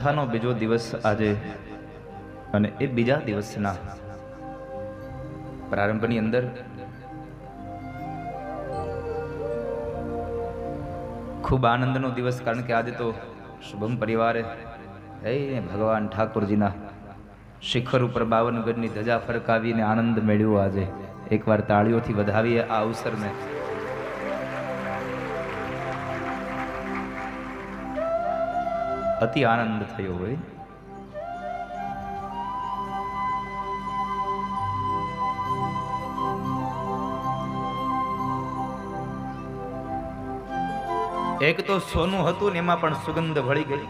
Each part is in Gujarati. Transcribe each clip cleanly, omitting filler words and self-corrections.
કથાનો બીજો દિવસ આજે, અને એ બીજા દિવસના પ્રારંભની અંદર ખૂબ આનંદનો દિવસ, કારણ કે આજે તો શુભમ પરિવારે ભગવાન ઠાકોરજીના શિખર ઉપર 52 ગજની ધજા ફરકાવીને આનંદ મેળવ્યો. આજે એકવાર તાળીઓથી વધાવીએ આ અવસરને. અતિ આનંદ થયો હોય. એક તો સોનું હતું ને એમાં પણ સુગંધ ભળી ગઈ.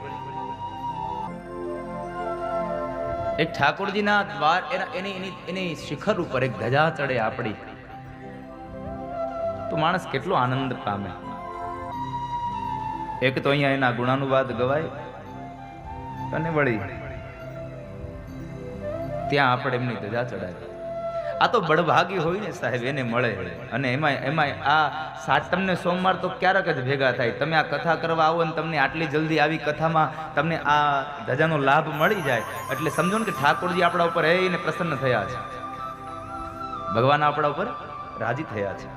એક ઠાકોરજીના દ્વાર એની શિખર ઉપર એક ધજા ચડે આપણી, તો માણસ કેટલો આનંદ પામે. એક તો અહીંયા એના ગુણાનુવાદ ગવાય, અને વળી ત્યાં આપણે એમની ધજા ચડાય. આ તો બળભાગી હોય ને સાહેબ, એને મળે. અને એમાં આ તમને સોમવાર તો ક્યારેક જ ભેગા થાય. તમે આ કથા કરવા આવો ને તમને આટલી જલ્દી આવી કથામાં તમને આ ધજાનો લાભ મળી જાય, એટલે સમજો ને કે ઠાકોરજી આપણા ઉપર એને પ્રસન્ન થયા છે, ભગવાન આપણા ઉપર રાજી થયા છે.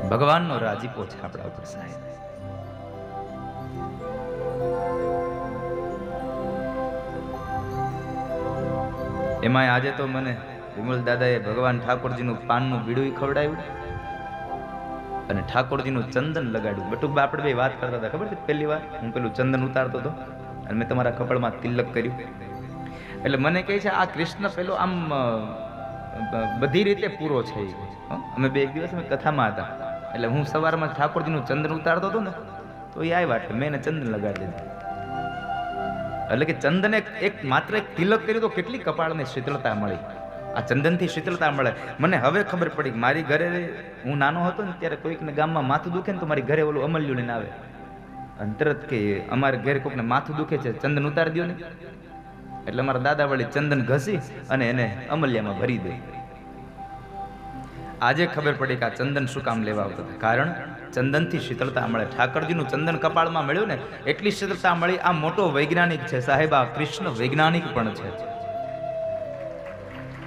ભગવાનનો રાજીપો છે આપણા ઉપર સાહેબ. એમાં આજે તો મને વિમલ દાદાએ ભગવાન ઠાકોરજીનું પાનનું બીડું ખવડાવ્યું અને ઠાકોરજીનું ચંદન લગાડ્યું. બટુકબા આપણે બે વાત કરતા હતા, ખબર છે? પહેલી વાર હું પેલું ચંદન ઉતારતો હતો અને મેં તમારા કપાળમાં તિલક કર્યું. એટલે મને કહે છે આ કૃષ્ણ પેલો આમ બધી રીતે પૂરો છે. અમે એક દિવસ અમે કથામાં હતા, એટલે હું સવારમાં ઠાકોરજીનું ચંદન ઉતારતો હતો ને, તો એ આવ્યા એટલે મેં એને ચંદન લગાડી દીધું. એટલે કે ચંદન એક માત્ર એક તિલક કર્યું તો કેટલી કપાળને શીતળતા મળી. આ ચંદનથી શીતળતા મળે. મને હવે ખબર પડી કે મારી ઘરે હું નાનો હતો ને ત્યારે કોઈકને ગામમાં માથું દુખે ને તો મારી ઘરે ઓલું અમલ્યું લઈને આવે, અને તરત કે અમારે ઘરે કોઈકને માથું દુખે છે, ચંદન ઉતારી દો ને. એટલે અમારા દાદા વળી ચંદન ઘસી અને એને અમલ્યામાં ભરી દે. આજે ખબર પડી કે આ ચંદન શું કામ લેવા આવતું હતું, કારણ ચંદનથી શીતળતા મળે. ઠાકરજીનું ચંદન કપાળમાં મળ્યું ને એટલી શીતળતા મળી. આ મોટો વૈજ્ઞાનિક છે સાહેબ, આ કૃષ્ણ વૈજ્ઞાનિક પણ છે.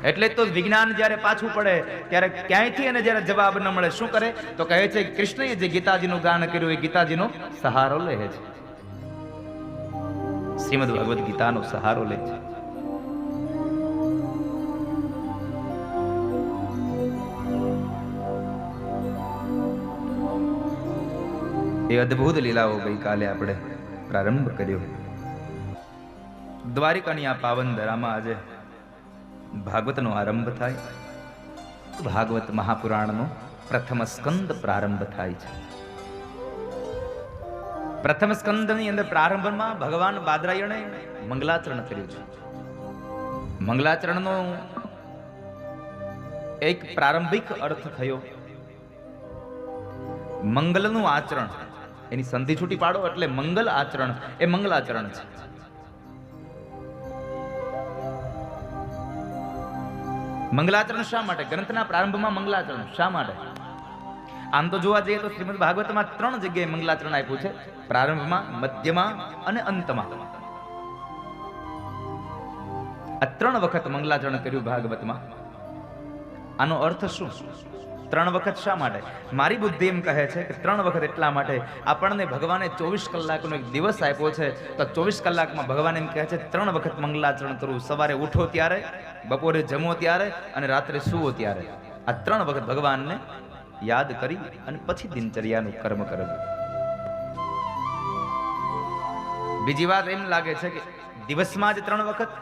એટલે તો વિજ્ઞાન જ્યારે પાછું પડે ત્યારે ક્યાંયથી એને જ્યારે જવાબ ન મળે શું કરે, તો કહે છે કૃષ્ણએ જે ગીતાજીનું ગાન કર્યું એ ગીતાજીનો સહારો લે છે, શ્રીમદ ભગવદ ગીતાનો સહારો લે છે. એ અદ્ભુત લીલાઓ ગઈકાલે આપણે પ્રારંભ કર્યો. દ્વારિકાની આ પાવન ધરામાં આજે ભાગવતનો આરંભ થાય. ભાગવત મહાપુરાણનો પ્રથમ સ્કંદ પ્રારંભ થાય છે. પ્રથમ સ્કંદની અંદર પ્રારંભમાં ભગવાન બાદરાયણે મંગલાચરણ કર્યું છે. મંગલાચરણનો એક પ્રારંભિક અર્થ થયો મંગલનું આચરણ. એની સંધિ છૂટી પાડો એટલે મંગલ આચરણ, એ મંગલાચરણ છે. મંગલાચરણ શા માટે? ગ્રંથના પ્રારંભમાં મંગલાચરણ શા માટે? આમ તો જોવા જઈએ તો શ્રીમદ ભાગવતમાં 3 જગ્યાએ મંગલાચરણ આપ્યું છે, પ્રારંભમાં, મધ્યમાં અને અંતમાં. આ 3 વખત મંગલાચરણ કર્યું ભાગવતમાં. આનો અર્થ શું? 3 વખત શા માટે? મારી બુદ્ધિ એમ કહે છે કે 3 વખત એટલા માટે આપણને ભગવાને 24 કલાકનો એક દિવસ આપ્યો છે, તો 24 કલાકમાં ભગવાન એમ કહે છે 3 વખત મંગલાચરણ કરવું. સવારે ઉઠો ત્યારે, બપોરે જમો ત્યારે અને રાત્રે સૂવો ત્યારે. આ 3 વખત ભગવાનને યાદ કરી અને પછી દિનચર્યાનું કર્મ કરવું. બીજી વાત એમ લાગે છે કે દિવસમાં જ 3 વખત,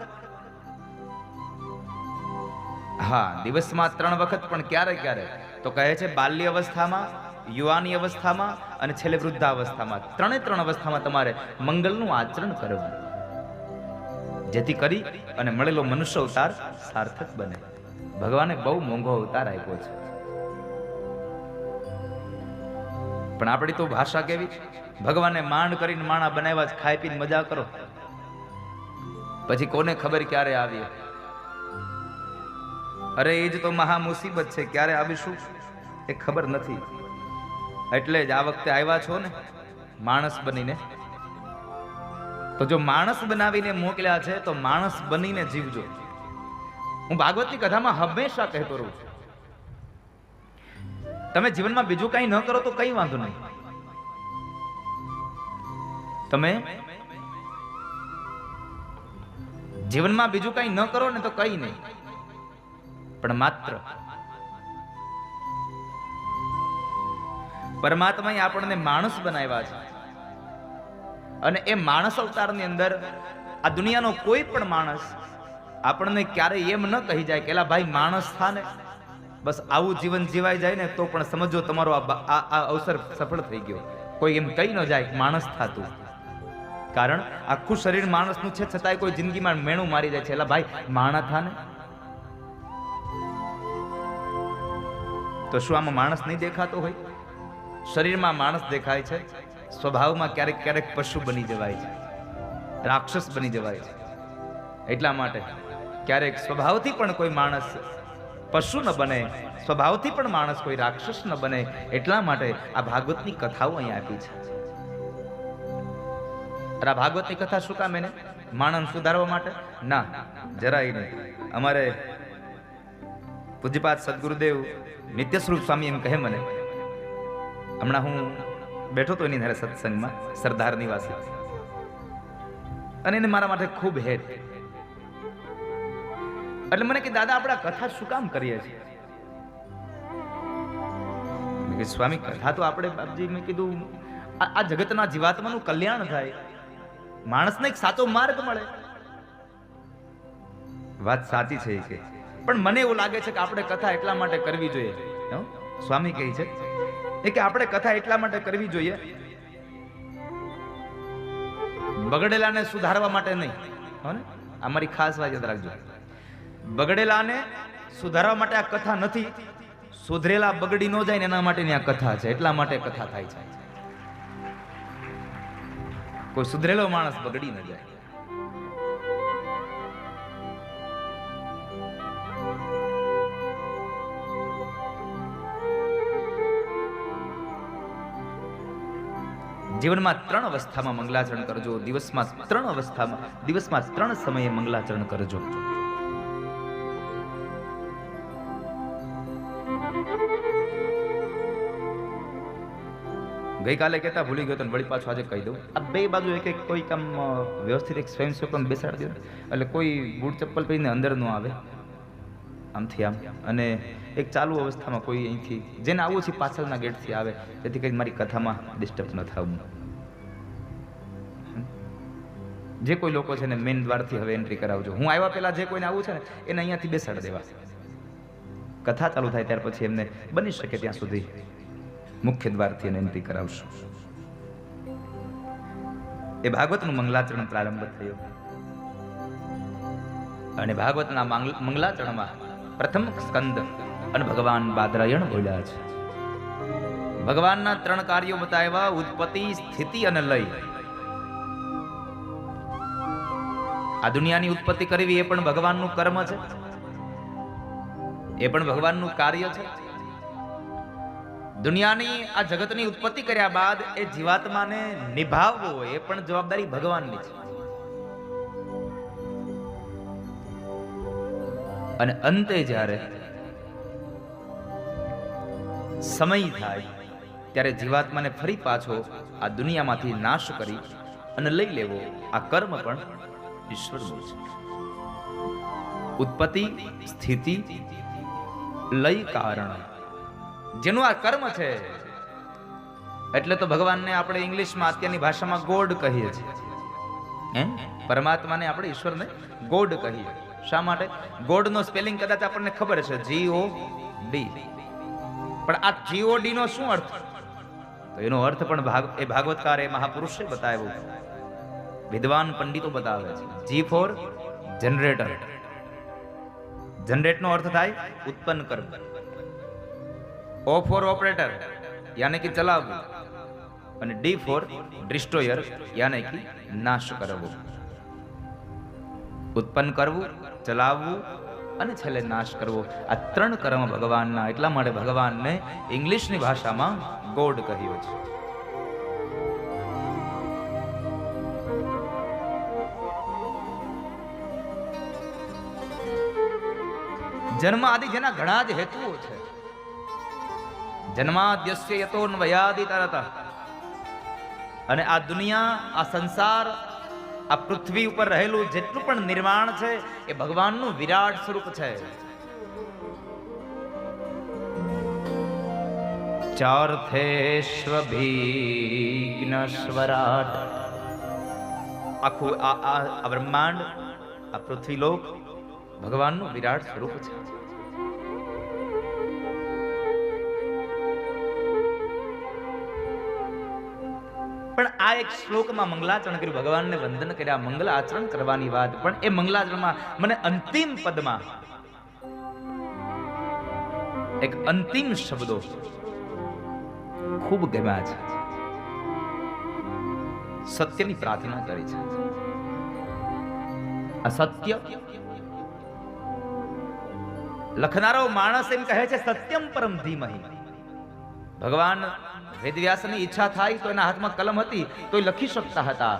હા દિવસમાં 3 વખત, પણ ક્યારે ક્યારે? તો કહે છે બાલ્ય અવસ્થામાં, યુવાની અવસ્થામાં અને છેલ્લે વૃદ્ધાવસ્થામાં. 3 અવસ્થામાં તમારે મંગલનું આચરણ કરવું, જેથી કરી અને મળેલો મનુષ્ય અવતાર સાર્થક બને. ભગવાને બહુ મોંઘો અવતાર આપ્યો છે, પણ આપણી તો ભાષા કેવી, ભગવાને માંડ કરીને માણા બનાવ્યા છે, ખાઈ પીને મજા કરો. પછી કોને ખબર ક્યારે આવી. અરે એ જ તો મહા મુસીબત છે, ક્યારે આવીશું એ ખબર નથી. એટલે જ આ વખતે આવ્યા છો ને માણસ બનીને, તો જો માણસ બનાવીને મોકલ્યા છે તો માણસ બનીને જીવજો. હું ભાગવતની કથામાં હંમેશા કહેતો રહું છું, તમે જીવનમાં બીજું કંઈ ન કરો તો કઈ વાંધો નહીં. તમે જીવનમાં બીજું કંઈ ન કરો ને તો કઈ નહીં, પણ માત્ર પરમાત્માએ આપણને માણસ બનાવ્યા છે. અને એ માણસ અવતારની અંદર આ દુનિયાનો કોઈ પણ માણસ આપણને ક્યારેય એમ ન કહી જાય કે એલા ભાઈ માણસ થા ને, બસ આવું જીવન જીવાઈ જાય ને તો પણ સમજો તમારો આ અવસર સફળ થઈ ગયો. કોઈ એમ કહી ન જાય માણસ થાતું, કારણ આખું શરીર માણસનું છે છતાંય કોઈ જિંદગીમાં મેણું મારી જાય છે, એલા ભાઈ માણસ થા ને. તો શું આમાં માણસ નહીં દેખાતો હોય? શરીરમાં માણસ દેખાય છે, સ્વભાવમાં ક્યારેક ક્યારેક પશુ બની જવાય છે, રાક્ષસ બની જવાય છે. એટલા માટે ક્યારેક સ્વભાવથી પણ કોઈ માણસ પશુ ન બને, સ્વભાવથી પણ માણસ કોઈ રાક્ષસ ન બને. એટલા માટે આ ભાગવતની કથાઓ અહીંયા આપી છે. આ ભાગવતની કથા શું કામ? એને માણસ સુધારવા માટે? ના, જરાય નહીં. અમારે પૂજ્યપાદ સદગુરુદેવ નિત્ય સ્વરૂપ સ્વામી એમ કહે મને, હમણાં હું બેઠો તો એની ધારે સત્સંગમાં સરદાર નિવાસી, અને એને મારા માટે ખૂબ હેત. એટલે મને કે દાદા આપણે કથા શું કામ કરીએ છીએ? મેં કીધું સ્વામી કથા તો આપણે બાપજી, મેં કીધું આ જગતના જીવાત્માનું કલ્યાણ થાય, માણસને એક સાચો માર્ગ મળે. વાત સાચી છે કે, પણ મને એવું લાગે છે કે આપણે કથા એટલા માટે કરવી જોઈએ. સ્વામી કહે છે કે આપણે કથા એટલા માટે કરવી જોઈએ, બગડેલાને સુધારવા માટે નહીં. હો ને, આ મારી ખાસ વાત યાદ રાખજો. બગડેલાને સુધારવા માટે આ કથા નથી, સુધરેલા બગડી ન જાય ને એના માટેની આ કથા છે. એટલા માટે કથા થાય છે. કોઈ સુધરેલો માણસ બગડી ન જાય. જીવનમાં 3 અવસ્થામાં મંગલાચરણ કરજો. દિવસમાં 3 સમયે મંગલાચરણ કરજો. ગઈકાલે કહેતા ભૂલી ગયો તો વળી પાછું આજે કહી દઉં. આ બે બાજુ એક કોઈ કામ વ્યવસ્થિત એક સ્વયંસેવક બેસાડી દો, એટલે કોઈ બૂટ ચપ્પલ પહેરીને અંદર ન આવે, આમથી આમ. અને એક ચાલુ અવસ્થામાં કોઈ અહીંથી જેને આવું છે પાછળના ગેટથી આવે, જેથી કંઈ મારી કથામાં ડિસ્ટર્બ ન થવું. જે કોઈ લોકો છે ને મેઇન દ્વારથી હવે એન્ટ્રી કરાવજો. હું આવ્યા પહેલા જે કોઈને આવું છે ને એને અહીંયાથી બેસાડી દેવા. કથા ચાલુ થાય ત્યાર પછી એમને બની શકે ત્યાં સુધી મુખ્ય દ્વારથી એને એન્ટ્રી કરાવશું. એ ભાગવતનું મંગલાચરણ પ્રારંભ થયો, અને ભાગવતના મંગલાચરણમાં પ્રથમ સ્કંદ અને ભગવાન બાદરાયણ બોલ્યા છે. ભગવાનના 3 કાર્યો બતાવ્યા: ઉત્પત્તિ, સ્થિતિ અને લય. આ દુનિયાની ઉત્પત્તિ કરવી એ પણ ભગવાનનું કર્મ છે, એ પણ ભગવાનનું કાર્ય છે. દુનિયાની આ જગતની ઉત્પત્તિ કર્યા બાદ એ જીવાત્માને નિભાવવો એ પણ જવાબદારી ભગવાનની છે. અને અંતે જ્યારે સમય થાય ત્યારે જીવાત્માને ફરી પાછો આ દુનિયામાંથી નાશ કરી અને લઈ લેવો, આ કર્મ પણ ઈશ્વરનું છે. ઉત્પત્તિ, સ્થિતિ, લય, કારણ, જેનું આ કર્મ છે. એટલે તો ભગવાનને આપણે ઇંગ્લિશમાં અત્યારની ભાષામાં ગોડ કહીએ છીએ. પરમાત્માને આપણે ઈશ્વરને ગોડ કહીએ. શા માટે? ગોડનો સ્પેલિંગ કદાચ આપણને ખબર છે, GOD. પણ આ GOD નો શું અર્થ? તો એનો અર્થ પણ ભાગવતકાર એ મહાપુરુષે બતાવ્યો, વિદ્વાન પંડિતો બતાવે છે. G for generator. જનરેટ નો અર્થ થાય ઉત્પન્ન કરવું. O ફોર ઓપરેટર, યાને કે ચલાવવું. અને D ફોર ડિસ્ટ્રોયર, યાને કે નાશ કરવો. ઉત્પન્ન કરવું, ચલાવવું અને છેલ્લે નાશ કરવો. આ 3 કર્મ ભગવાનના. એટલા માટે ભગવાનને ઇંગ્લિશની ભાષામાં ગોડ કહ્યો છે. જન્મ આદિ જેના ઘણા જ હેતુઓ છે. જન્માદ્યસ્ય યતોન્વયાદિ તરત. અને આ દુનિયા, આ સંસાર, આ પૃથ્વી ઉપર રહેલું જેટલું પણ નિર્માણ છે એ ભગવાનનું વિરાટ સ્વરૂપ છે. ચાર્થેષ્વભિઘ્નસ્વરાટ. આખું આ બ્રહ્માંડ, આ પૃથ્વીલોક ભગવાનનું વિરાટ સ્વરૂપ છે. પણ આ એક શ્લોકમાં મંગલાચરણ કર્યું, ભગવાનને વંદન કર્યા, મંગલ આચરણ કરવાની વાત. પણ એ મંગલાચરણમાં મને અંતિમ પદમાં એક અંતિમ શબ્દો ખૂબ ગમ્યા છે. સત્યની પ્રાર્થના કરી છે. આ સત્ય લખનારો માણસ એમ કહે છે, સત્યમ પરમ ધીમહિ. ભગવાન વેદવ્યાસની ઈચ્છા થાય તો એના હાથમાં કલમ હતી તો એ લખી શકતા હતા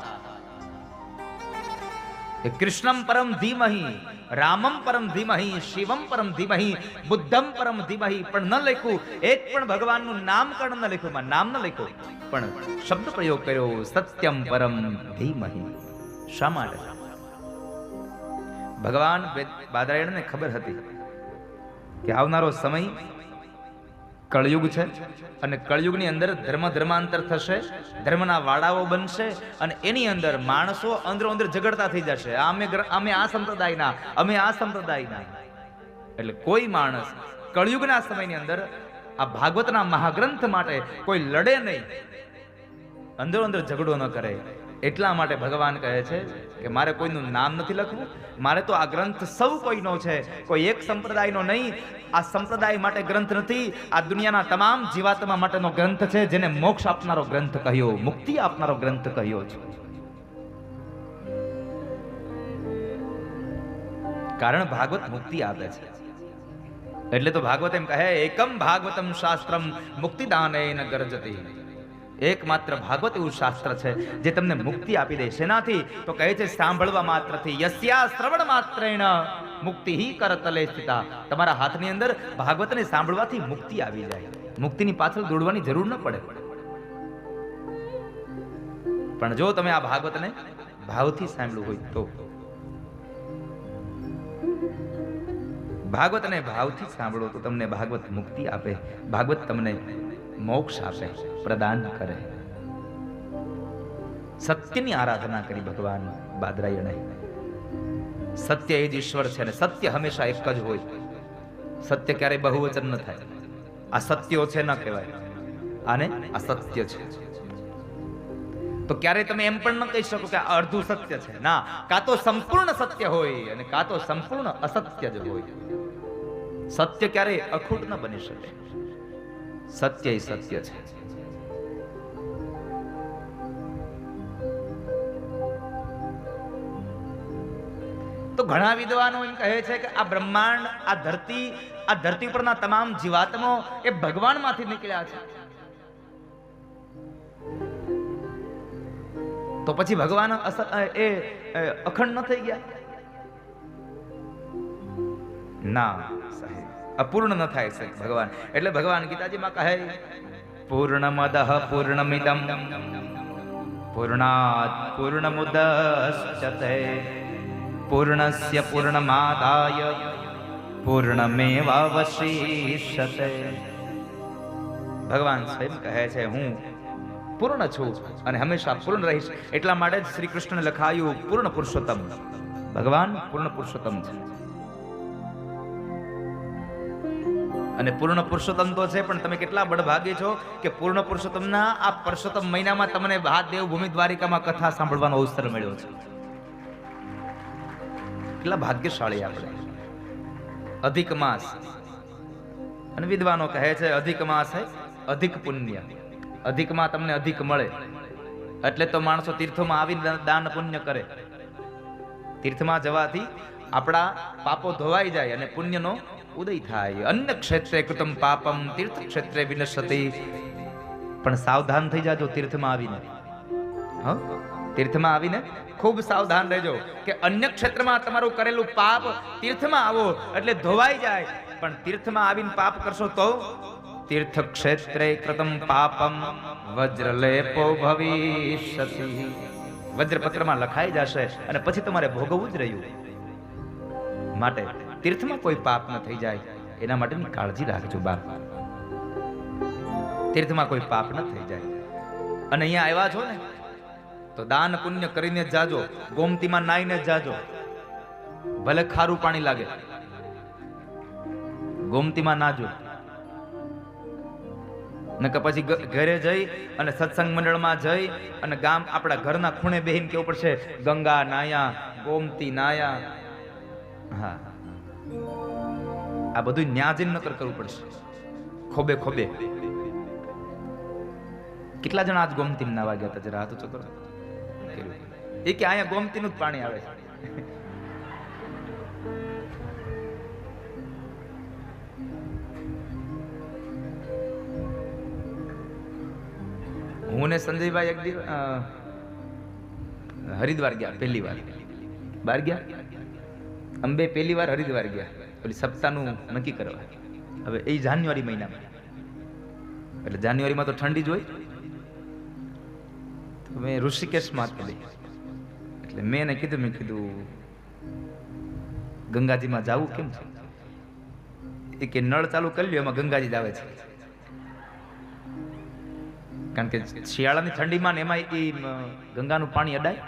કે કૃષ્ણમ પરમ ધીમહિ, રામમ પરમ ધીમહિ, શિવમ પરમ ધીમહિ, બુદ્ધમ પરમ ધીમહિ. પણ ન લખ્યું, એક પણ ભગવાનનું નામકરણ ન લખ્યું, નામ ન લખ્યું, પણ શબ્દ પ્રયોગ કર્યો, સત્યમ પરમ ધીમહિ. શા માટે? ભગવાન બાદરાયણને ખબર હતી કે આવનારો સમય કળયુગ છે અને કળયુગની અંદર ધર્માંતર થશે, ધર્મના વાડાઓ બનશે અને એની અંદર માણસો અંદરો અંદર ઝઘડતા થઈ જશે. અમે આ સંપ્રદાયના, અમે આ સંપ્રદાયના. એટલે કોઈ માણસ કળયુગના સમયની અંદર આ ભાગવતના મહાગ્રંથ માટે કોઈ લડે નહીં, અંદરો અંદર ઝઘડો ન કરે. એટલા માટે ભગવાન કહે છે કે મારે કોઈનું નામ નથી લખવું, મારે તો આ ગ્રંથ સૌ કોઈનો છે, કોઈ એક સંપ્રદાયનો નહીં. આ સંપ્રદાય માટે ગ્રંથ નથી, આ દુનિયાના તમામ જીવાત્મા માટેનો ગ્રંથ છે, જેને મોક્ષ આપનારો ગ્રંથ કહ્યો, મુક્તિ આપનારો ગ્રંથ કહ્યો છે. કારણ ભાગવત મુક્તિ આપે છે. એટલે તો ભાગવત એમ કહે, એકમ ભાગવતમ શાસ્ત્રમ મુક્તિદાનેન ગર્જતિ. એકમાત્ર ભાગવત એવું શાસ્ત્ર છે જે તમને મુક્તિ આપી દે. શેનાથી? તો કહે છે સાંભળવા માત્રથી. યસ્યા શ્રવણ માત્રેણ મુક્તિ કરતલે સ્થિતા. તમારા હાથની અંદર ભાગવતને સાંભળવાથી મુક્તિ આવી જાય. મુક્તિની પાછળ દોડવાની જરૂર ન પડે. પણ જો તમે આ ભાગવતને ભાવથી સાંભળ્યું હોય તો, ભાગવતને ભાવથી સાંભળો તો તમને ભાગવત મુક્તિ આપે, ભાગવત તમને મોક્ષ આપે, પ્રદાન કરે. સત્યની આરાધના કરી ભગવાન બાદરાયણે. સત્ય એ જ ઈશ્વર છે ને સત્ય હંમેશા એક જ હોય. સત્ય ક્યારેય બહુવચન ન થાય. આ સત્યો છે ન કહેવાય, આને અસત્ય છે. તો ક્યારેય તમે એમ પણ ન કહી શકો કે આ અડધું સત્ય છે. ના, કાં તો સંપૂર્ણ સત્ય હોય અને કાં તો સંપૂર્ણ અસત્ય જ હોય. સત્ય ક્યારેય અખૂટ ન બની શકે. સત્ય એ સત્ય છે. તો ઘણા વિદ્વાનો એમ કહે છે કે આ બ્રહ્માંડ, આ ધરતી પરના તમામ જીવાત્માઓ એ ભગવાનમાંથી નીકળ્યા છે. તો પછી ભગવાન એ અખંડ ન થઈ ગયા? ના સાહેબ, અપૂર્ણ ન થાય છે ભગવાન. એટલે ભગવાન ગીતાજીમાં કહે, પૂર્ણમદઃ પૂર્ણમિદં પૂર્ણાત પૂર્ણમુદચ્યતે પૂર્ણસ્ય પૂર્ણમાદાય પૂર્ણમેવાવશિષ્યતે. ભગવાન સ્વયં કહે છે હું પૂર્ણ છું અને હંમેશા પૂર્ણ રહીશ. એટલા માટે જ શ્રી કૃષ્ણને લખાયું પૂર્ણ પુરુષોત્તમ. ભગવાન પૂર્ણ પુરુષોત્તમ છે. અને પૂર્ણ પુરુષોત્તમ તો છે, પણ તમે કેટલા બળભાગી છો કે પૂર્ણ પુરુષોત્તમના આ પુરુષોત્તમ મહિનામાં તમને દેવભૂમિ દ્વારિકામાં કથા સાંભળવાનો અવસર મળ્યો છે. કેટલા ભાગ્યશાળી આપણે. અધિક માસ, અને વિદ્વાનો કહે છે અધિક માસ હે અધિક પુણ્ય. અધિકમાં તમને અધિક મળે એટલે તો માણસો તીર્થોમાં આવી દાન પુણ્ય કરે. તીર્થમાં જવાથી આપણા પાપો ધોવાઈ જાય અને પુણ્યનો ઉદય થાય. અન્ય ક્ષેત્રે કૃતમ પાપમ તીર્થ ક્ષેત્રે વિનશ્યતિ. પણ સાવધાન થઈ જાજો તીર્થમાં આવીને. હા, તીર્થમાં આવીને ખૂબ સાવધાન રહેજો કે અન્ય ક્ષેત્રમાં તમારું કરેલું પાપ તીર્થમાં આવો એટલે ધોવાઈ જાય. પણ તીર્થમાં આવીને પાપ કરશો તો તીર્થ ક્ષેત્રે કૃતમ પાપમ વજ્રલેપો ભવિષ્યતિ. વજ્રપત્રમાં લખાઈ જશે અને પછી તમારે ભોગવવું જ રહ્યું. માટે તીર્થમાં કોઈ પાપ ન થઈ જાય એના માટેની કાળજી રાખજો બાપ. તીર્થમાં કોઈ પાપ ન થઈ જાય. અને અહીંયા આવ્યા છો ને તો દાન પુણ્ય કરીને જ જાજો. ગોમતીમાં નાઈને જ જાજો. ભલે ખારું પાણી લાગે, ગોમતીમાં નાજો. નકર પછી ઘરે જઈ અને સત્સંગ મંડળમાં જઈ અને ગામ આપણા ઘરના ખૂણે બેહીને કેવું પડશે ગંગા નાયા, ગોમતી નાયા. હા, આ બધું ન્યાજીન નકર કરવું પડશે ખોબે ખોબે. કેટલા જણા આજ ગોમતી નાવા ગયા હતા? જરા હાથ ઊંચો કરો. એ કે અહીંયા ગોમતીનું જ પાણી આવે છે. હું ને સંજયભાઈ એક દિવસ હરિદ્વાર ગયા. પહેલી વાર બહાર ગયા. અંબે પહેલી વાર હરિદ્વાર ગયા પેલી સપ્તાહનું નક્કી કરવા. હવે એ જાન્યુઆરી મહિનામાં, એટલે જાન્યુઆરીમાં તો ઠંડી જ હોય. તો મેં ઋષિકેશમાં હતી. એટલે મેં એને કીધું, મેં કીધું ગંગાજીમાં જવું કેમ છે? એ કે નળ ચાલુ કરી લ્યો, એમાં ગંગાજી જ આવે છે. કારણ કે શિયાળાની ઠંડીમાં ને એમાં એ ગંગાનું પાણી અડાય.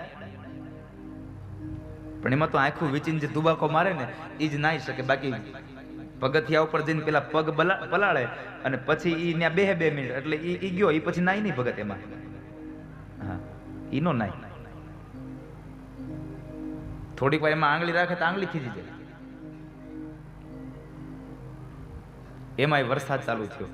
પણ એમાં તો આખું વીચીને જે તુબાકો મારે ને એ જ નાઈ શકે. બાકી પગથિયા ઉપર જઈને પેલા પગ પલાળે અને પછી ઈ ત્યાં 2 મિનિટ એટલે ઈ ગયો, ઈ પછી નાઈ નહીં ભગત એમાં. હા, ઈ નો નાઈ. થોડીક વાર એમાં આંગળી રાખે તો આંગળી ખીજી જાય. એમાંય વરસાદ ચાલુ થયો.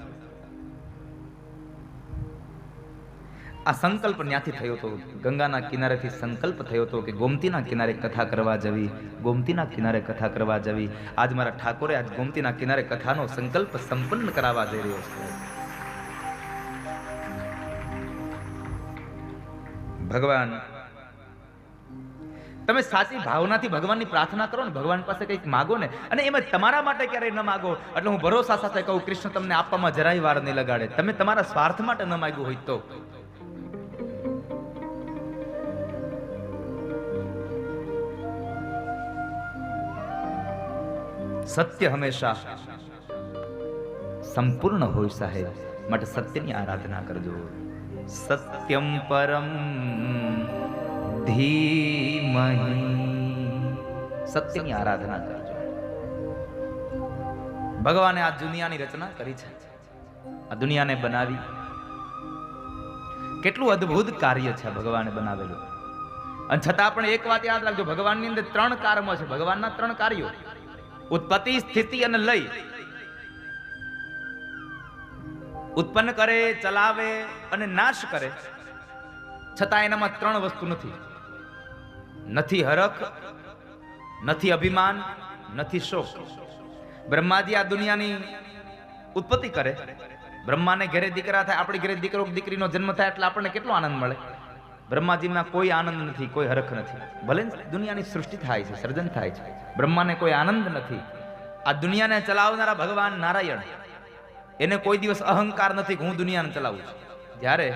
આ સંકલ્પ ન્યાથી થયો હતો. ગંગાના કિનારેથી સંકલ્પ થયો હતો કે ગોમતીના કિનારે કથા કરવા જવી, ગોમતીના કિનારે કથા કરવા જવી. આજ મારા ઠાકોરે આજ ગોમતીના કિનારે કથાનો સંકલ્પ સંપન્ન કરાવવા જઈ રહ્યો છે. ભગવાન, તમે સાચી ભાવનાથી ભગવાનની પ્રાર્થના કરો ને, ભગવાન પાસે કંઈક માગો ને, અને એમાં તમારા માટે ક્યારેય ન માગો. એટલે હું ભરોસા સાથે કહું, કૃષ્ણ તમને આપવામાં જરાય વાર નહીં લગાડે. તમે તમારા સ્વાર્થ માટે ન માગ્યું હોય તો. સત્ય હંમેશા સંપૂર્ણ હોય સાહેબ. માટે સત્યની આરાધના કરજો. સત્યમ પરમ ધીમહિ. સત્યની આરાધના કરજો. ભગવાને આ દુનિયાની રચના કરી છે, આ દુનિયાને બનાવી. કેટલું અદ્ભુત કાર્ય છે ભગવાને બનાવેલું. અને છતાં પણ એક વાત યાદ રાખજો, ભગવાનની અંદર 3 કર્મ છે. ભગવાનના 3 કાર્યો: ઉત્પત્તિ, સ્થિતિ અને લય. ઉત્પન્ન કરે, ચલાવે અને નાશ કરે. છતાં એનામાં 3 વસ્તુ નથી. નથી હરખ, નથી અભિમાન, નથી શોક. બ્રહ્માજી આ દુનિયાની ઉત્પત્તિ કરે. બ્રહ્માને ઘરે દીકરા થાય, આપણી ઘરે દીકરીનો જન્મ થાય એટલે આપણને કેટલો આનંદ મળે. બ્રહ્માજીમાં કોઈ આનંદ નથી, કોઈ હરખ નથી. ભલે દુનિયાની સૃષ્ટિ થાય છે, સર્જન થાય છે, બ્રહ્માને કોઈ આનંદ નથી. આ દુનિયાને ચલાવનારા ભગવાન નારાયણ, એને કોઈ દિવસ અહંકાર નથી કે હું દુનિયાને ચલાવું છું. જ્યારે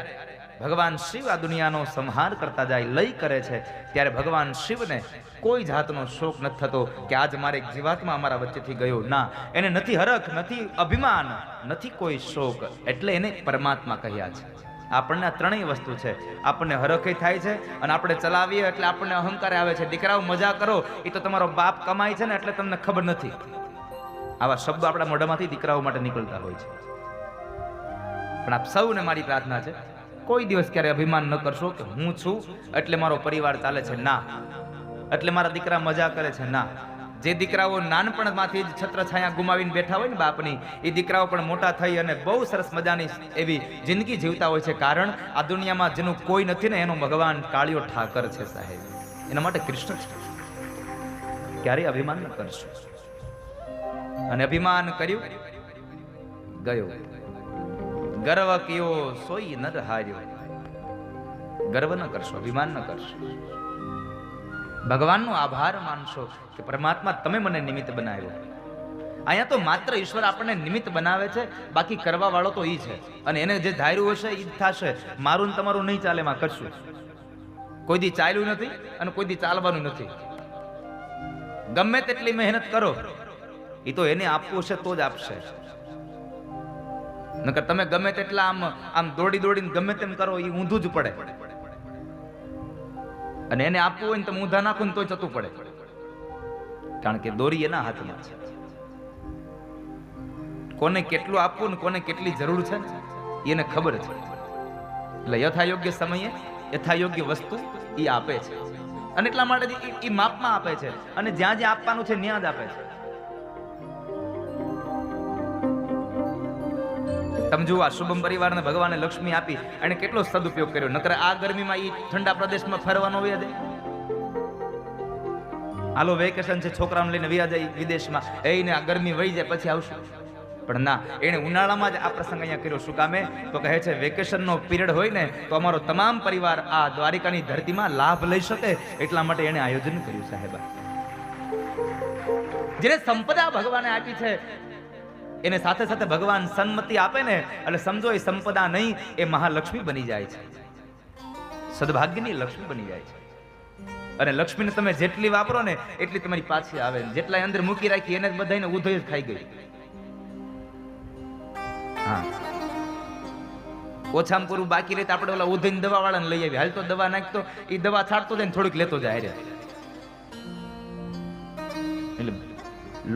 ભગવાન શિવ આ દુનિયાનો સંહાર કરતા જાય, લય કરે છે, ત્યારે ભગવાન શિવને કોઈ જાતનો શોક નથી થતો કે આજ મારે એક જીવાત્મા અમારા વચ્ચેથી ગયો. ના, એને નથી હરખ, નથી અભિમાન, નથી કોઈ શોક. એટલે એને પરમાત્મા કહ્યા છે. આપણને આ 3 વસ્તુ છે. આપણને હરખે થાય છે અને આપણે ચલાવીએ એટલે આપણને અહંકાર આવે છે. દીકરાઓ મજા કરો, એ તો તમારો બાપ કમાય છે ને એટલે તમને ખબર નથી. આવા શબ્દો આપણા મોઢામાંથી દીકરાઓ માટે નીકળતા હોય છે. પણ આપ સૌને મારી પ્રાર્થના છે, કોઈ દિવસ ક્યારે અભિમાન ન કરશો કે હું છું એટલે મારો પરિવાર ચાલે છે. ના, એટલે મારા દીકરા મજા કરે છે. ના, જે દીકરાઓ નાનપણમાંથી જ છત્રછાયા ગુમાવીને બેઠા હોય ને બાપની, એ દીકરાઓ પણ મોટા થઈ અને બહુ સરસ મજાની એવી જિંદગી જીવતા હોય છે. કારણ આ દુનિયામાં જેનું કોઈ નથી ને એનો ભગવાન કાળિયો ઠાકર છે સાહેબ. એના માટે કૃષ્ણ છે. ક્યારેય અભિમાન ન કરશો. અને અભિમાન કર્યું ગયો. ગર્વ કયો સોઈ નર હાર્યો. ગર્વ ન કરશો, અભિમાન ન કરશો. ભગવાનનો આભાર માનશો કે પરમાત્મા તમે મને નિમિત્ત બનાવ્યો. અહીંયા તો માત્ર ઈશ્વર આપણને નિમિત્ત બનાવે છે, બાકી કરવા વાળો તો ઈ છે. અને એને જે ધાર્યું હશે ઈ જ થશે. મારું ને તમારું નહીં ચાલે એમાં કરશું. કોઈ દી ચાલ્યું નથી અને કોઈ દી ચાલવાનું નથી. ગમે તેટલી મહેનત કરો, એ તો એને આપવું છે તો જ આપશે. નકર તમે ગમે તેટલા આમ દોડી દોડીને ગમે તેમ કરો, એ ઊંધું જ પડે. અને એને આપવું હોય ને તમે ઊંધા નાખો ને તો જતું પડે, કારણ કે દોરી એના હાથમાં છે. કોને કેટલું આપવું ને કોને કેટલી જરૂર છે એને ખબર છે. એટલે યથાયોગ્ય સમયે યથાયોગ્ય વસ્તુ એ આપે છે. અને એટલા માટે એ માપમાં આપે છે. અને જ્યાં જ્યાં આપવાનું છે ત્યાં જ આપે છે. તમે જુઓ, આ શુભમ પરિવારને ભગવાને લક્ષ્મી આપી, એને કેટલો સદુપયોગ કર્યો. નકર આ ગરમીમાં એ ઠંડા પ્રદેશમાં ફરવાનો વ્યા જાય. હાલો વેકેશન છે, છોકરાઓને લઈને વ્યા જાય વિદેશમાં, એને આ ગરમી વહી જાય પછી આવશું. પણ ના, એને ઉનાળામાં જ આ પ્રસંગ અહીંયા કર્યો. શું કામે? તો કહે છે વેકેશનનો પીરિયડ હોય ને તો અમારો તમામ પરિવાર આ દ્વારિકાની ધરતીમાં લાભ લઈ શકે, એટલા માટે એને આયોજન કર્યું. સાહેબા, જેને સંપદા ભગવાને આપી છે એને સાથે સાથે ભગવાન સન્મતિ આપે ને એટલે સમજો એ સંપદા નહીં, એ મહાલક્ષ્મી બની જાય છે. સદભાગ્યની લક્ષ્મી બની જાય છે. અને લક્ષ્મીને તમે જેટલી વાપરો ને એટલી તમારી પાછી આવે. જેટલા અંદર મૂકી રાખી એને બધાને ઉધોઈ જ ખાઈ ગઈ. હા, ઓછામાં પૂરું બાકી રહેતા આપણે ઓલા ઉધોઈને દવા વાળાને લઈ આવી. હાલ તો દવા નાખતો, એ દવા છાંટતો જાય ને થોડીક લેતો જાય. એટલે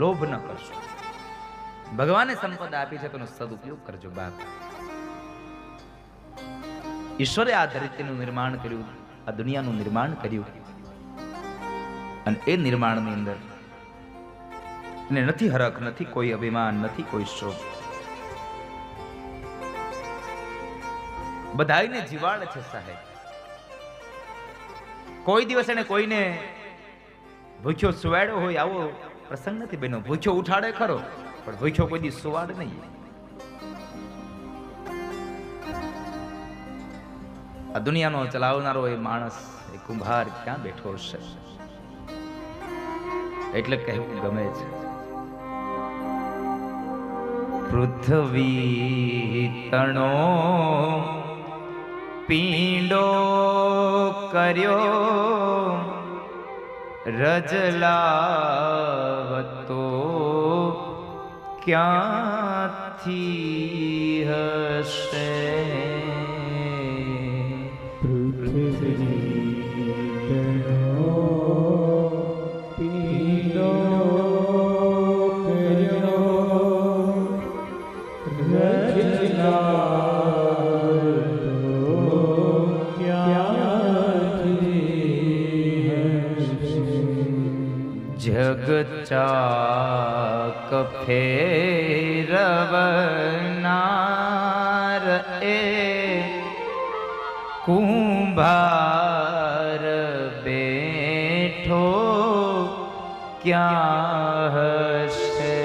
લોભ ન કરશો. ભગવાને સંપદા આપી છે તેનો સદુપયોગ કરજો. બાપ, ઈશ્વરે આ ધરતીનું નિર્માણ કર્યું, આ દુનિયાનું નિર્માણ કર્યું. અને એ નિર્માણની અંદર એને નથી હરખ, નથી કોઈ અભિમાન, નથી કોઈ શોભ. બધાને જીવાડે છે સાહેબ. કોઈ દિવસ એને કોઈને ભૂખ્યો સુવાડ્યો હોય આવો પ્રસંગ નથી બન્યો. ભૂખ્યો ઉઠાડે ખરો, પણ ભૂખ્યો કોઈ દી સુવાડે નહીં. આ દુનિયાનો ચલાવનારો એ માણસ, એ કુંભાર ક્યાં બેઠો છે? એટલે કહેવું ગમે છે, પૃથ્વી તણો પીંડો કર્યો, રજલાવતો ક્યાંથી હશે? જગચાક ફેરવનાર એ કુંભાર બેઠો ક્યાં હશે?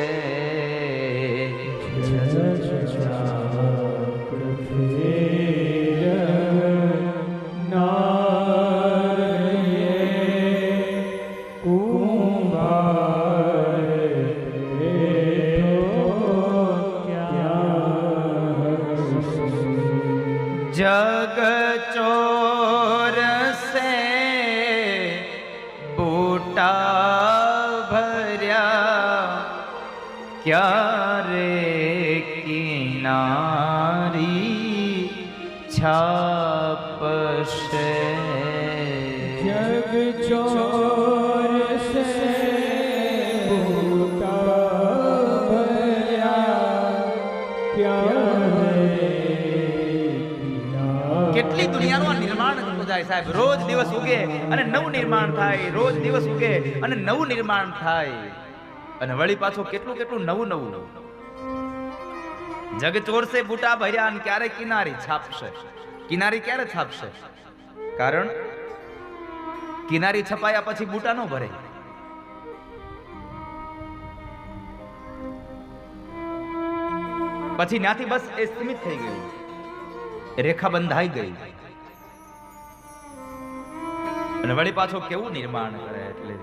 जग चोर से बूटा भर्या, क्या रे किनारी छापशे? जग चोर से बूटा भर्या, क्या કેટલી દુનિયાનું નિર્માણ થતું જાય સાહેબ. રોજ દિવસ ઉગે અને નવું નિર્માણ થાય, રોજ દિવસ ઉગે અને નવું નિર્માણ થાય. અને વળી પાછું કેટલું કેટલું નવું નવું. જગ ચોરસે બૂટા ભર્યા અને ક્યારે કિનારી છાપશે? કિનારી ક્યારે છાપશે? કારણ કિનારી છપાયા પછી બૂટા ન ભરે. પછી ત્યાંથી બસ એ સીમિત થઈ ગયું, રેખા બંધાઈ ગઈ. અને વળી પાછો કેવું નિર્માણ કરે. એટલે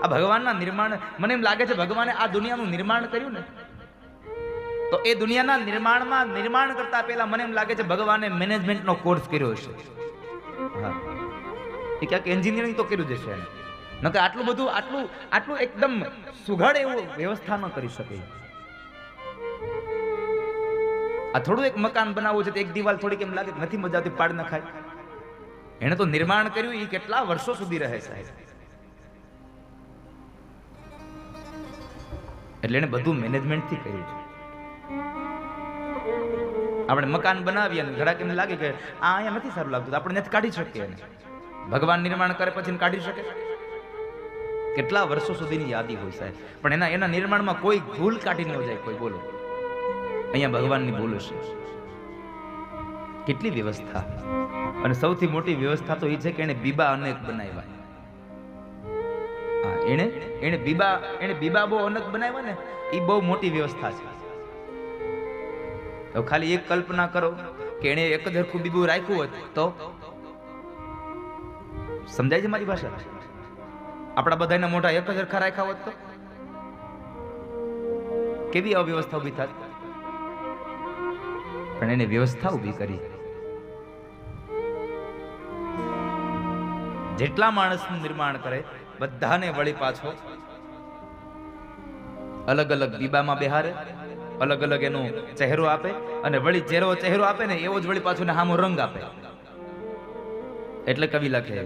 આ ભગવાનના નિર્માણ, મને એમ લાગે છે ભગવાને આ દુનિયાનું નિર્માણ કર્યું ને, તો એ દુનિયાના નિર્માણમાં નિર્માણ કરતા પહેલા મને એમ લાગે છે ભગવાને મેનેજમેન્ટનો કોર્સ કર્યો હશે. હા, એ ક્યાંક એન્જિનિયરિંગ તો કર્યું જ હશે એને, નકર આટલું બધું આટલું એકદમ સુઘડ એવું વ્યવસ્થા ન કરી શકે. આ થોડું એક મકાન બનાવવું છે તો એક દિવાલ થોડીક એમ લાગે નથી મજા આવતી, પાડ ન ખાય. એને તો નિર્માણ કર્યું, એ કેટલા વર્ષો સુધી રહે સાહેબ. એટલે એને બધું મેનેજમેન્ટ થી કર્યું છે. આપણે મકાન બનાવીએ ને ઘણા કેમ લાગે કે આ અહીંયા નથી સારું લાગતું, આપણે નથી કાઢી શકીએ એને. ભગવાન નિર્માણ કરે પછી કાઢી શકે? કેટલા વર્ષો સુધીની યાદી હોય સાહેબ. પણ એના નિર્માણમાં કોઈ ભૂલ કાઢી ન જાય કોઈ. બોલો, અહીંયા ભગવાનની ભૂલ હશે. કેટલી વ્યવસ્થા. અને સૌથી મોટી વ્યવસ્થા તો એ છે કે એને બીબા અનેક બનાવ્યા. હા, એને બીબા બહુ અનેક બનાવ્યા ને, એ બહુ મોટી વ્યવસ્થા છે. તો ખાલી એક કલ્પના કરો કે એને એક જ હરખું બીબું રાખ્યું હોત તો સમજાય છે મારી ભાષા? આપણા બધાના મોઢા એક જ હરખા રાખ્યા હોત તો કેવી અવ્યવસ્થા ઉભી થાત. પણ એને વ્યવસ્થા ઉભી કરી. જેટલા માણસનું નિર્માણ કરે બધાને વળી પાછો અલગ અલગ બીબામાં બેહારે, અલગ અલગ એનો ચહેરો આપે, અને વળી જેવો ચહેરો આપે ને એવો જ વળી પાછો હામો રંગ આપે. એટલે કવિ લખે,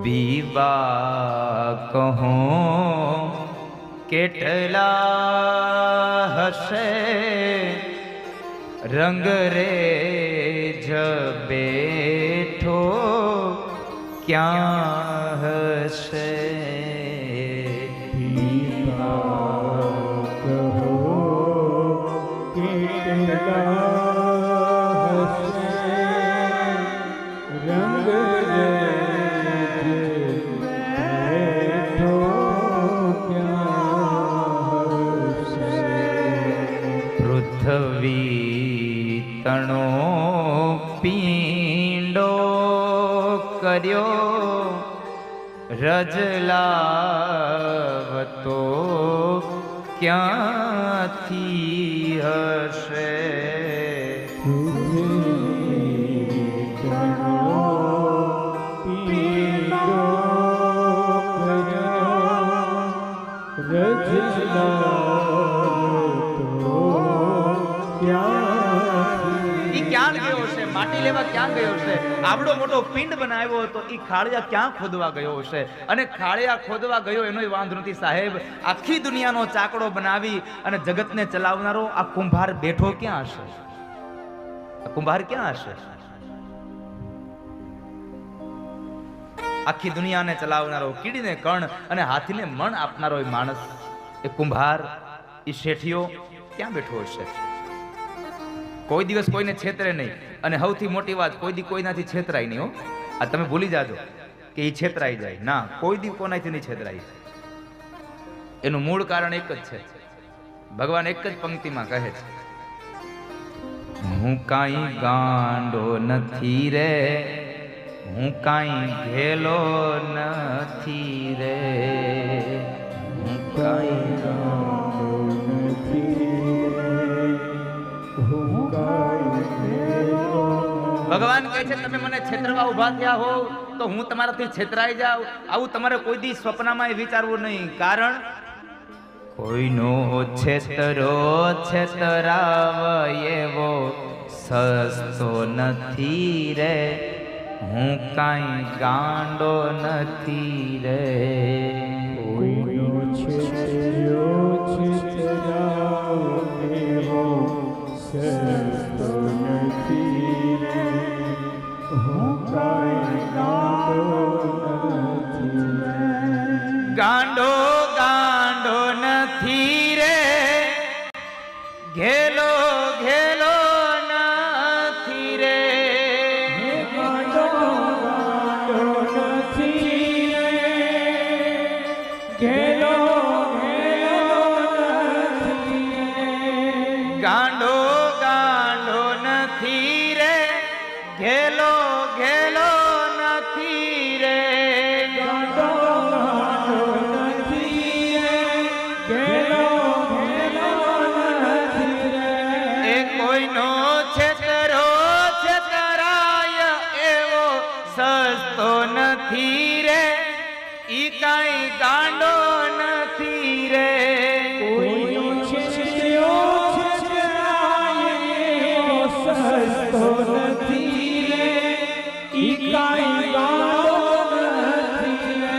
બીબા કહો કેટલા હશે, રંગ રે જ બેઠો ક્યાં હશે. પૃથ્વી તણો પીંડો કર્યો, રજલાવતો ક્યાંથી હશે. ક્યાં ગયો હશે? માટી લેવા ક્યાં ગયો હશે? આવડો મોટો પિંડ બનાવ્યો હતો, એ ખાળિયા ક્યાં ખોદવા ગયો હશે? અને ખાળિયા ખોદવા ગયો એનો વાંધો નથી સાહેબ, આખી દુનિયાનો ચાકડો બનાવી અને જગતને ચલાવનારો આ કુંભાર બેઠો ક્યાં હશે? આ કુંભાર ક્યાં હશે? આખી દુનિયાને ચલાવનારો, કીડીને કણ અને હાથીને મણ આપનારો એ માણસ, એ કુંભાર, એ શેઠિયો ક્યાં બેઠો હશે? કોઈ દિવસ કોઈને છેતરે નહીં. અને સૌથી મોટી વાત, કોઈ દી કોઈનાથી છેતરાય નહીં. હો, આ તમે ભૂલી જાજો કે એ છેતરાઈ જાય. ના, કોઈ દી કોનાથી નહીં છેતરાય. એનું મૂળ કારણ એક જ છે. ભગવાન એક જ પંક્તિમાં કહે છે, હું કાંઈ ગાંડો નથી રે, હું કાંઈ ઘેલો નથી રે, હું કાંઈ ગાંડો નથી. ભગવાન કહે છે તમે મને છેતરવા ઉભા થયા હો તો હું તમારાથી છેતરાઈ જાઉં, આવું તમારે કોઈ દી સ્વપ્નમાં વિચારવું નહીં. કારણ કોઈનો છેતરો છેતરાવ એવો સસ્તો નથી રે, હું કાંઈ ગાંડો નથી રે. કોઈનો છેતરો છેતરાવ એવો સસ્તો નથી રે, હું કાંઈ ગાંડો નથી રે. ગાંડો ગાંડો નથી રે, ઘેલો ઘેલો નથી રે, ગાંડો ગાંડો નથી રે, ઘેલો ઘેલો નથી રે. ગાંડો ઘેલો ઘેલો નથી રે, ગાંડો નથી રે, ઘેલો ઘેલો નથી રે. એ કોઈનો છેતરો છેતરાય એવો સસ્તો નથી રે, ઈ કાંઈ ગાંડો નથી રે. કોઈનો છેતરો છેતરાય એવો સસ્તો નથી રે, ઈ કાંઈ ગાંડો નથી રે.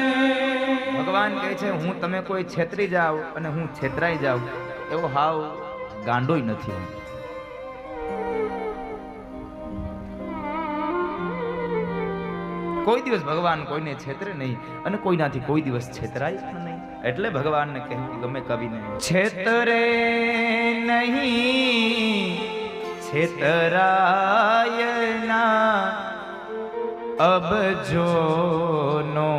ભગવાન કહે છે હું તમે કોઈ છેતરી જાઓ અને હું છેતરાઈ જાઉં એવો હાવ ગાંડોય નથી. કોઈ દિવસ ભગવાન કોઈને છેતરે નહીં અને કોઈનાથી કોઈ દિવસ છેતરાય પણ નહીં. એટલે ભગવાનને કહેવું ગમે કવિને, છેતરે નહીં છેતરાય ના, અબ જોનો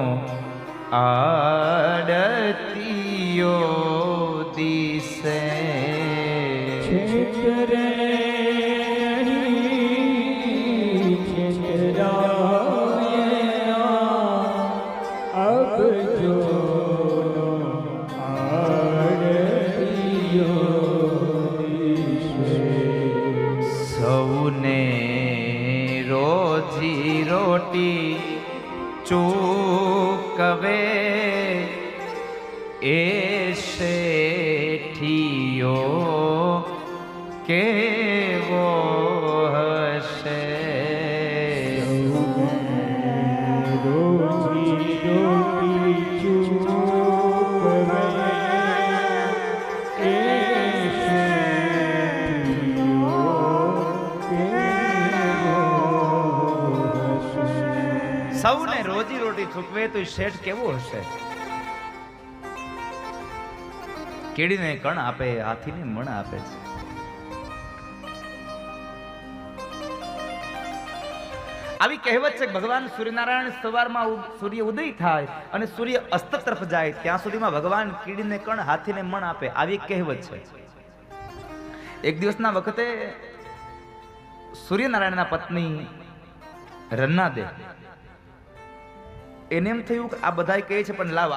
આડતિયો દિશે. છેતરે નહીં છેતરાય ના, અબ જોનો આડતિયો દિશે. સૌને રોજી રોટી ચૂકવે એ શેઠિયો કેવો હશે. રોજી રોટી ચૂકવે એ શેઠિયો કેવો હશે. સૌને રોજી રોટી ચૂકવે તો એ શેઠ કેવો હશે. કેડીને કણ આપે, હાથીને મણ આપે છે. આવી કહેવત છે ભગવાન સૂર્યનારાયણ સવારમાં સૂર્ય ઉદય થાય અને સૂર્ય અસ્ત તરફ જાય ત્યાં સુધીમાં ભગવાન કીડીને કણ હાથીને મણ આપે. આવી કહેવત છે. એક દિવસના વખતે સૂર્યનારાયણના પત્ની રન્ના દે એને એમ થયું કે આ બધા કહે છે પણ લાવ